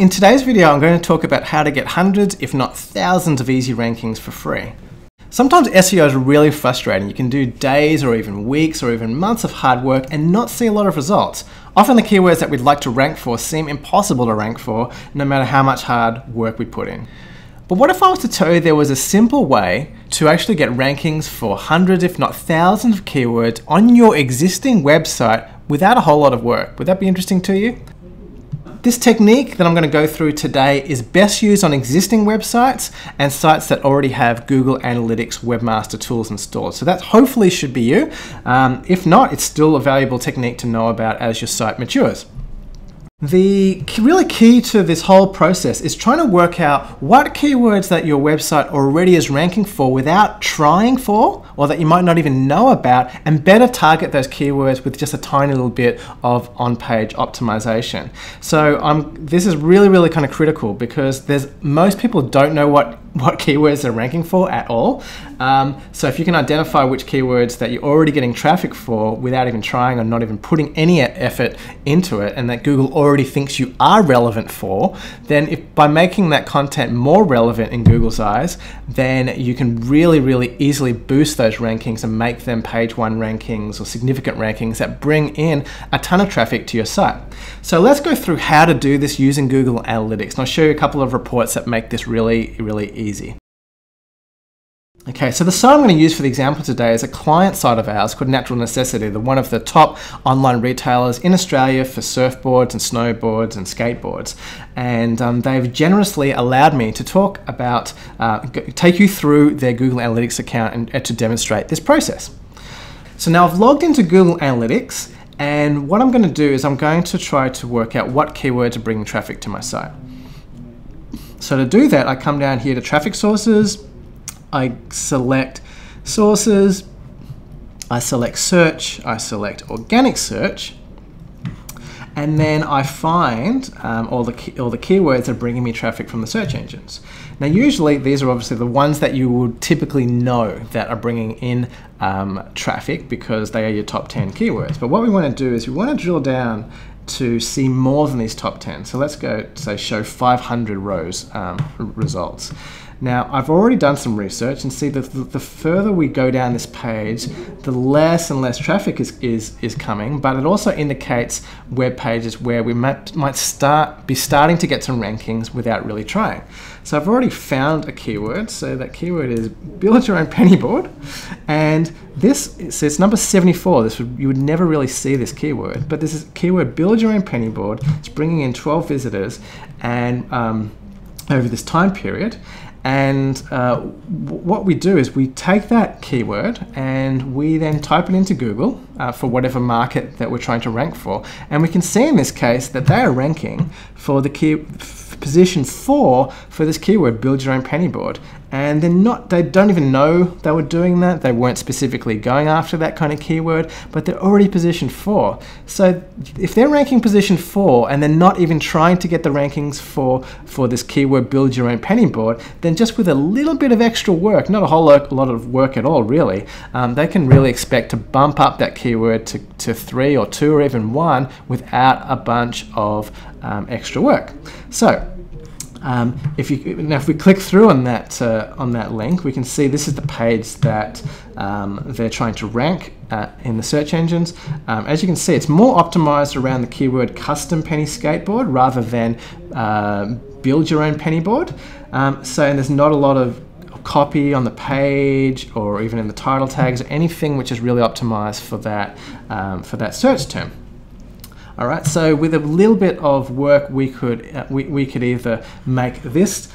In today's video, I'm going to talk about how to get hundreds, if not thousands of easy rankings for free. Sometimes SEO is really frustrating. You can do days or even weeks or even months of hard work and not see a lot of results. Often the keywords that we'd like to rank for seem impossible to rank for, no matter how much hard work we put in. But what if I was to tell you there was a simple way to actually get rankings for hundreds, if not thousands of keywords on your existing website without a whole lot of work? Would that be interesting to you? This technique that I'm going to go through today is best used on existing websites and sites that already have Google Analytics Webmaster Tools installed. So that hopefully should be you. If not, it's still a valuable technique to know about as your site matures. The really key to this whole process is trying to work out what keywords that your website already is ranking for without trying for, or that you might not even know about, and better target those keywords with just a tiny little bit of on-page optimization. So this is really kind of critical because most people don't know what keywords they're ranking for at all. So if you can identify which keywords that you're already getting traffic for without even trying or not even putting any effort into it, and that Google already thinks you are relevant for, then by making that content more relevant in Google's eyes, then you can really easily boost those rankings and make them page one rankings or significant rankings that bring in a ton of traffic to your site. So let's go through how to do this using Google Analytics, and I'll show you a couple of reports that make this really easy. Okay, so the site I'm going to use for the example today is a client site of ours called Natural Necessity. They're one of the top online retailers in Australia for surfboards and snowboards and skateboards. And they've generously allowed me to talk about, take you through their Google Analytics account and to demonstrate this process. So now I've logged into Google Analytics, and what I'm going to do is I'm going to try to work out what keywords are bringing traffic to my site. So to do that, I come down here to traffic sources, I select sources, I select search, I select organic search, and then I find all the keywords that are bringing me traffic from the search engines. Now usually these are obviously the ones that you would typically know that are bringing in traffic because they are your top 10 keywords. But what we want to do is we want to drill down to see more than these top 10. So let's go say show 500 rows results. Now, I've already done some research and see that the further we go down this page, the less and less traffic is coming, but it also indicates web pages where we might be starting to get some rankings without really trying. So I've already found a keyword. So that keyword is build your own penny board. And it's number 74. You would never really see this keyword, but this is keyword build your own penny board. It's bringing in 12 visitors and over this time period. And what we do is we take that keyword and we then type it into Google for whatever market that we're trying to rank for. And we can see in this case that they are ranking for the position 4 for this keyword, build your own penny board. And they don't even know they were doing that. They weren't specifically going after that kind of keyword, but they're already position 4. So if they're ranking position 4 and they're not even trying to get the rankings for this keyword, build your own penny board, then just with a little bit of extra work, not a whole lot of work at all really, they can really expect to bump up that keyword to 3 or 2 or even 1 without a bunch of extra work. So if we click through on that link, we can see this is the page that they're trying to rank in the search engines. As you can see, it's more optimized around the keyword custom penny skateboard rather than build your own penny board. And there's not a lot of copy on the page or even in the title tags or anything which is really optimized for that search term. All right, so with a little bit of work, we could either make this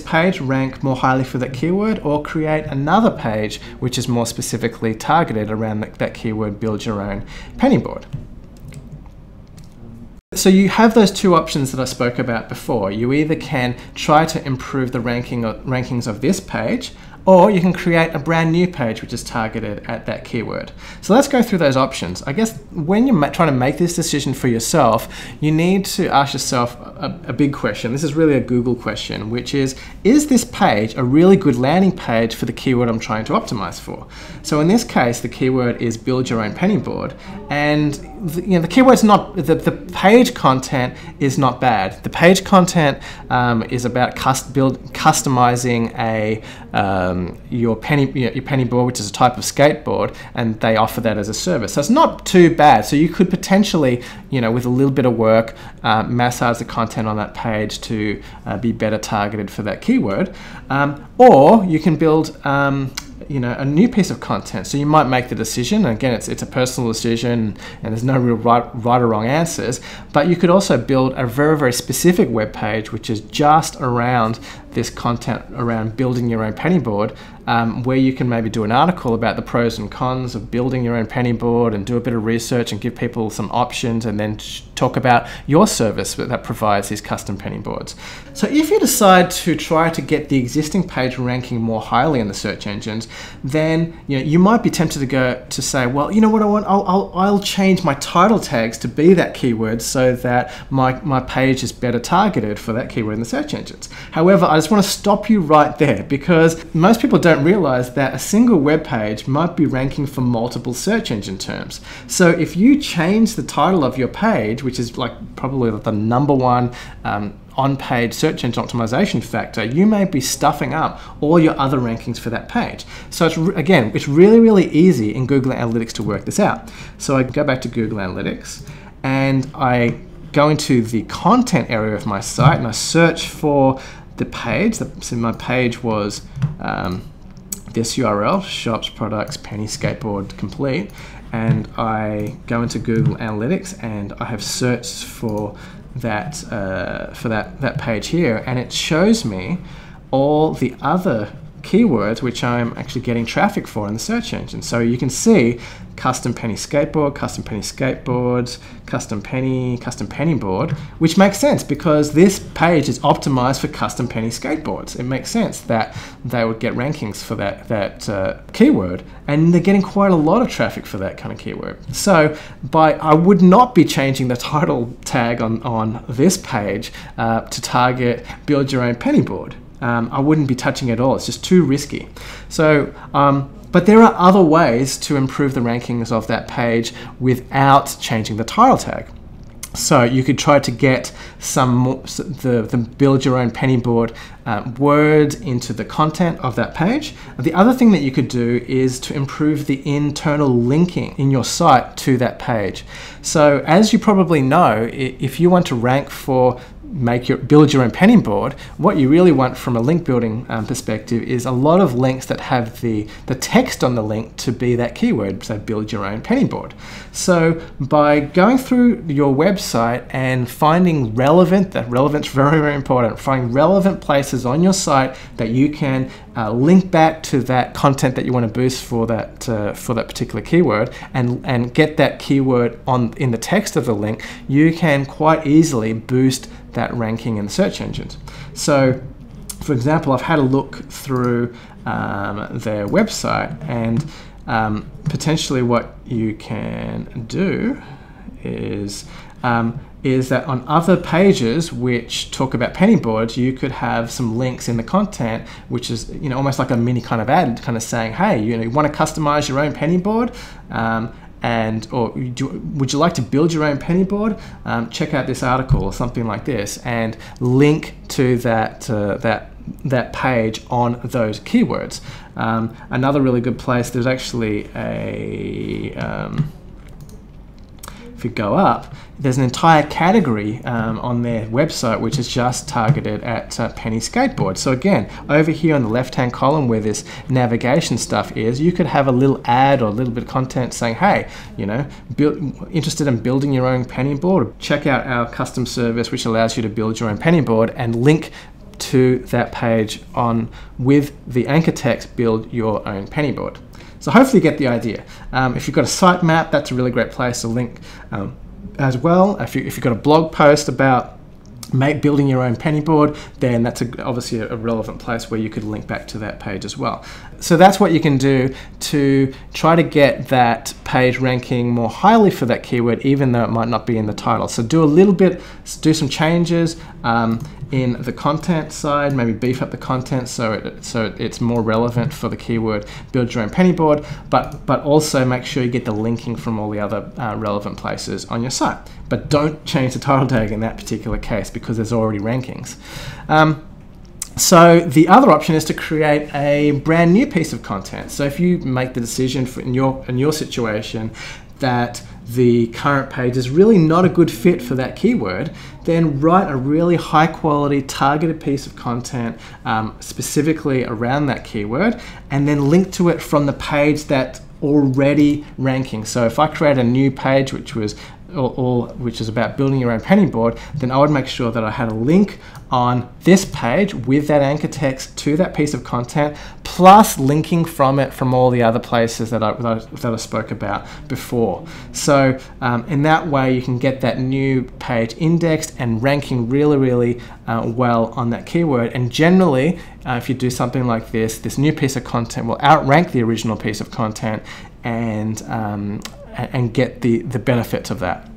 page rank more highly for that keyword, or create another page which is more specifically targeted around that keyword, build your own penny board. So you have those two options that I spoke about before. You either can try to improve the rankings of this page, or you can create a brand new page which is targeted at that keyword. So let's go through those options. I guess when you're trying to make this decision for yourself, you need to ask yourself a big question. This is really a Google question, which is this page a really good landing page for the keyword I'm trying to optimize for? So in this case, the keyword is build your own penny board, and the keyword's not, the page content is not bad. The page content is about customizing your penny board, which is a type of skateboard, and they offer that as a service. So it's not too bad. So you could potentially, with a little bit of work, massage the content on that page to be better targeted for that keyword, or you can build a new piece of content. So you might make the decision. Again, it's a personal decision, and there's no real right or wrong answers. But you could also build a very, very specific web page, which is just around this content around building your own penny board, where you can maybe do an article about the pros and cons of building your own penny board and do a bit of research and give people some options, and then talk about your service that provides these custom penny boards. So if you decide to try to get the existing page ranking more highly in the search engines, then you might be tempted to say, well, you know what I want? I'll change my title tags to be that keyword so that my page is better targeted for that keyword in the search engines. However, I just want to stop you right there, because most people don't realize that a single web page might be ranking for multiple search engine terms. So if you change the title of your page, which is probably the #1 on-page search engine optimization factor, you may be stuffing up all your other rankings for that page. So it's really, really easy in Google Analytics to work this out. So I go back to Google Analytics, and I go into the content area of my site, and I search for the page. So my page was this URL, shops, products, penny skateboard complete, and I go into Google Analytics, and I have searched for that page here, and it shows me all the other keywords which I'm actually getting traffic for in the search engine. So you can see custom penny skateboards, custom penny board, which makes sense because this page is optimized for custom penny skateboards. It makes sense that they would get rankings for that keyword, and they're getting quite a lot of traffic for that kind of keyword. So I would not be changing the title tag on this page to target build your own penny board. I wouldn't be touching it at all. It's just too risky. So, but there are other ways to improve the rankings of that page without changing the title tag. So you could try to get the build your own penny board words into the content of that page. The other thing that you could do is to improve the internal linking in your site to that page. So as you probably know, if you want to rank for build your own penny board, what you really want from a link building perspective is a lot of links that have the text on the link to be that keyword, so build your own penny board. So by going through your website and finding relevance very, very important, finding relevant places on your site that you can link back to that content that you want to boost for that particular keyword, and get that keyword in the text of the link, you can quite easily boost that ranking in the search engines. So for example, I've had a look through their website, and potentially what you can do is that on other pages which talk about penny boards, you could have some links in the content, which is almost like a mini kind of ad, kind of saying, hey, you want to customize your own penny board, or would you like to build your own penny board? Check out this article or something like this, and link to that page on those keywords. Another really good place, there's actually if you go up, there's an entire category on their website which is just targeted at penny skateboards. So again, over here on the left-hand column where this navigation stuff is, you could have a little ad or a little bit of content saying, hey, interested in building your own penny board? Check out our custom service which allows you to build your own penny board, and link to that page with the anchor text, build your own penny board. So hopefully you get the idea. If you've got a sitemap, that's a really great place to link as well. If you've got a blog post about building your own penny board, then that's obviously a relevant place where you could link back to that page as well. So that's what you can do to try to get that page ranking more highly for that keyword, even though it might not be in the title. So do some changes in the content side, maybe beef up the content so it's more relevant for the keyword build your own penny board, but also make sure you get the linking from all the other relevant places on your site. But don't change the title tag in that particular case because there's already rankings. So the other option is to create a brand new piece of content. So if you make the decision in your situation that the current page is really not a good fit for that keyword, then write a really high quality targeted piece of content specifically around that keyword, and then link to it from the page that's already ranking. So if I create a new page which is about building your own penny board, then I would make sure that I had a link on this page with that anchor text to that piece of content, plus linking from it from all the other places that I spoke about before. So in that way, you can get that new page indexed and ranking really well on that keyword. And generally, if you do something like this new piece of content will outrank the original piece of content and get the benefits of that.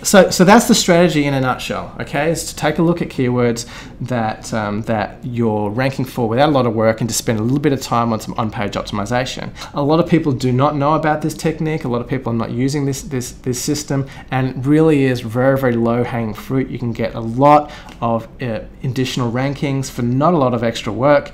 So that's the strategy in a nutshell, okay? Is to take a look at keywords that you're ranking for without a lot of work, and to spend a little bit of time on some on-page optimization. A lot of people do not know about this technique. A lot of people are not using this system, and it really is very low-hanging fruit. You can get a lot of additional rankings for not a lot of extra work.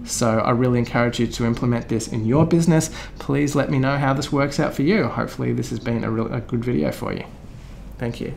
So I really encourage you to implement this in your business. Please let me know how this works out for you. Hopefully this has been a good video for you. Thank you.